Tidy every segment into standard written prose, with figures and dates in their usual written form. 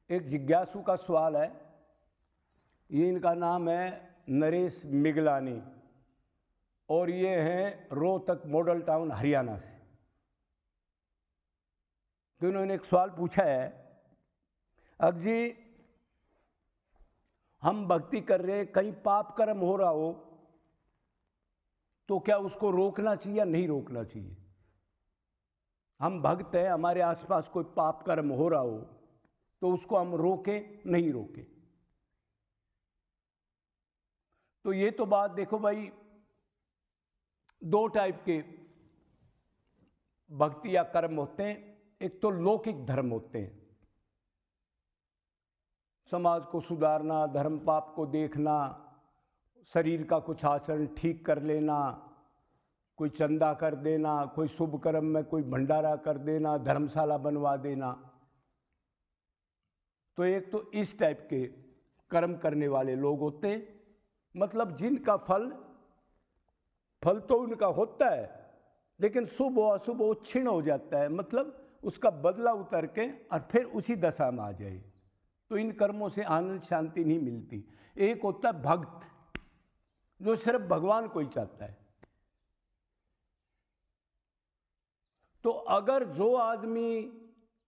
एक जिज्ञासु का सवाल है। ये इनका नाम है नरेश मिगलानी और ये हैं रोहतक मॉडल टाउन हरियाणा से। तो इन्होंने एक सवाल पूछा है, अग जी हम भक्ति कर रहे, कहीं पाप कर्म हो रहा हो तो क्या उसको रोकना चाहिए या नहीं रोकना चाहिए? हम भक्त हैं, हमारे आसपास कोई पाप कर्म हो रहा हो तो उसको हम रोके नहीं रोके? तो ये तो बात देखो भाई, दो टाइप के भक्ति या कर्म होते हैं। एक तो लौकिक धर्म होते हैं, समाज को सुधारना, धर्म पाप को देखना, शरीर का कुछ आचरण ठीक कर लेना, कोई चंदा कर देना, कोई शुभ कर्म में कोई भंडारा कर देना, धर्मशाला बनवा देना। तो एक तो इस टाइप के कर्म करने वाले लोग होते हैं, मतलब जिनका फल तो उनका होता है लेकिन शुभ और अशुभ वो क्षीण हो जाता है, मतलब उसका बदला उतर के और फिर उसी दशा में आ जाए। तो इन कर्मों से आनंद शांति नहीं मिलती। एक होता है भक्त, जो सिर्फ भगवान को ही चाहता है। तो अगर जो आदमी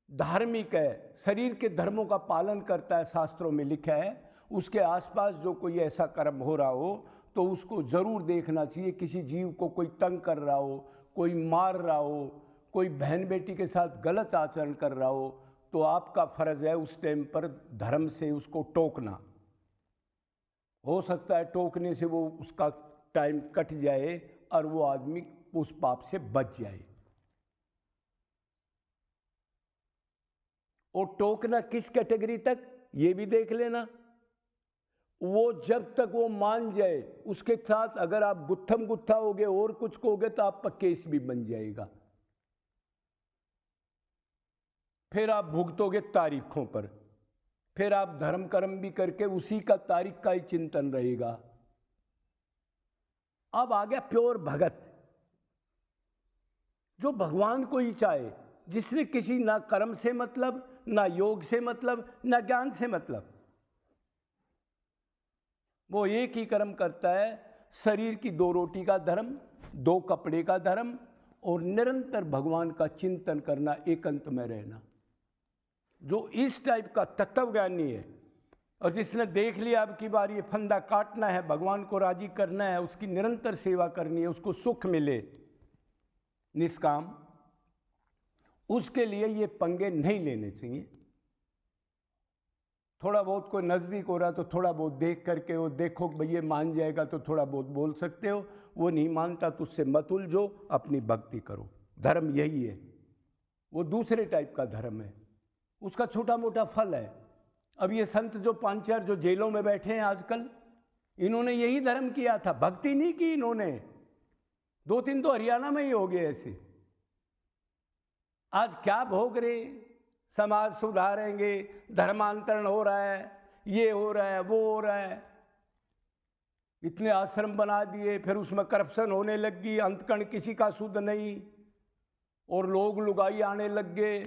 धार्मिक है, शरीर के धर्मों का पालन करता है, शास्त्रों में लिखा है, उसके आसपास जो कोई ऐसा कर्म हो रहा हो तो उसको जरूर देखना चाहिए। किसी जीव को कोई तंग कर रहा हो, कोई मार रहा हो, कोई बहन बेटी के साथ गलत आचरण कर रहा हो, तो आपका फर्ज है उस टाइम पर धर्म से उसको टोकना। हो सकता है टोकने से वो उसका टाइम कट जाए और वो आदमी उस पाप से बच जाए। और टोकना किस कैटेगरी तक, ये भी देख लेना। वो जब तक वो मान जाए, उसके साथ अगर आप गुत्थम गुत्था होगे और कुछ कहोगे तो आपका केस भी बन जाएगा, फिर आप भुगतोगे तारीखों पर, फिर आप धर्म कर्म भी करके उसी का तारीख का ही चिंतन रहेगा। अब आ गया प्योर भगत, जो भगवान को ही चाहे, जिसने किसी ना कर्म से मतलब, ना योग से मतलब, ना ज्ञान से मतलब। वो एक ही कर्म करता है, शरीर की 2 रोटी का धर्म, 2 कपड़े का धर्म और निरंतर भगवान का चिंतन करना, एकांत में रहना। जो इस टाइप का तत्वज्ञानी है और जिसने देख लिया अब की बार ये फंदा काटना है, भगवान को राजी करना है, उसकी निरंतर सेवा करनी है, उसको सुख मिले निष्काम, उसके लिए ये पंगे नहीं लेने चाहिए। थोड़ा बहुत कोई नज़दीक हो रहा तो थोड़ा बहुत देख करके वो देखो भाई ये मान जाएगा तो थोड़ा बहुत बोल सकते हो, वो नहीं मानता तो उससे मत उलझो, अपनी भक्ति करो। धर्म यही है। वो दूसरे टाइप का धर्म है, उसका छोटा मोटा फल है। अब ये संत जो 5-4 जो जेलों में बैठे हैं आजकल, इन्होंने यही धर्म किया था, भक्ति नहीं की इन्होंने। 2-3 तो हरियाणा में ही हो गए ऐसे। आज क्या भोग रहे, समाज सुधारेंगे, धर्मांतरण हो रहा है, ये हो रहा है, वो हो रहा है, इतने आश्रम बना दिए, फिर उसमें करप्शन होने लग गई, अंतकण किसी का शुद्ध नहीं, और लोग लुगाई आने लग गए,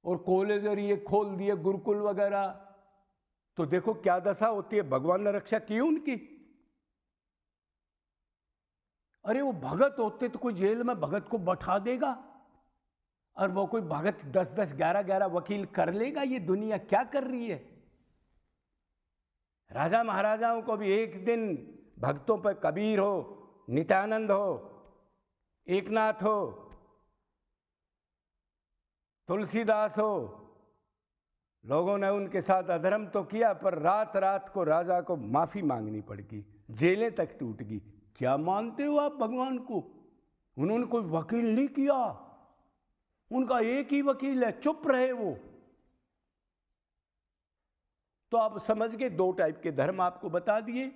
और कॉलेज और ये खोल दिए, गुरुकुल वगैरह। तो देखो क्या दशा होती है, भगवान ने रक्षा की उनकी। अरे वो भगत होते तो कोई जेल में भगत को बैठा देगा, और वो कोई भगत 10-10, 11-11 वकील कर लेगा? ये दुनिया क्या कर रही है? राजा महाराजाओं को भी एक दिन भक्तों पर कबीर हो, नित्यानंद हो, एकनाथ हो, तुलसीदास हो, लोगों ने उनके साथ अधर्म तो किया, पर रात रात को राजा को माफी मांगनी पड़गी, जेलें तक टूट गई। क्या मानते हो आप भगवान को? उन्होंने कोई वकील नहीं किया, उनका एक ही वकील है, चुप रहे वो। तो आप समझ गए, 2 टाइप के धर्म आपको बता दिए।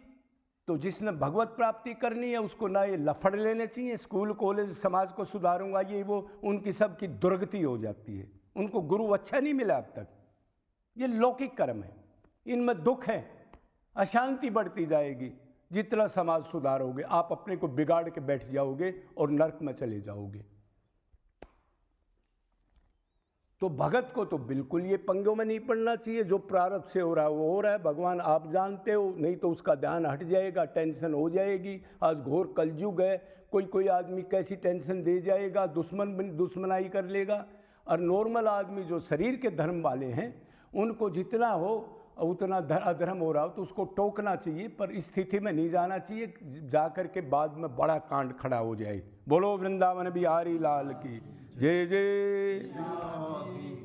तो जिसने भगवत प्राप्ति करनी है उसको ना ये लफड़ लेने चाहिए, स्कूल कॉलेज समाज को सुधारूंगा ये वो, उनकी सबकी दुर्गति हो जाती है, उनको गुरु अच्छा नहीं मिला अब तक। ये लौकिक कर्म है, इनमें दुख है, अशांति बढ़ती जाएगी। जितना समाज सुधारोगे आप अपने को बिगाड़ के बैठ जाओगे और नर्क में चले जाओगे। तो भगत को तो बिल्कुल ये पंगों में नहीं पड़ना चाहिए। जो प्रारब्ध से हो रहा है वो हो रहा है, भगवान आप जानते हो, नहीं तो उसका ध्यान हट जाएगा, टेंशन हो जाएगी। आज घोर कलयुग है, कोई कोई आदमी कैसी टेंशन दे जाएगा, दुश्मनाई कर लेगा। और नॉर्मल आदमी जो शरीर के धर्म वाले हैं उनको जितना हो उतना अधर्म हो रहा हो तो उसको टोकना चाहिए, पर इस स्थिति में नहीं जाना चाहिए, जाकर के बाद में बड़ा कांड खड़ा हो जाए। बोलो वृंदावन बिहारी लाल की जय जय।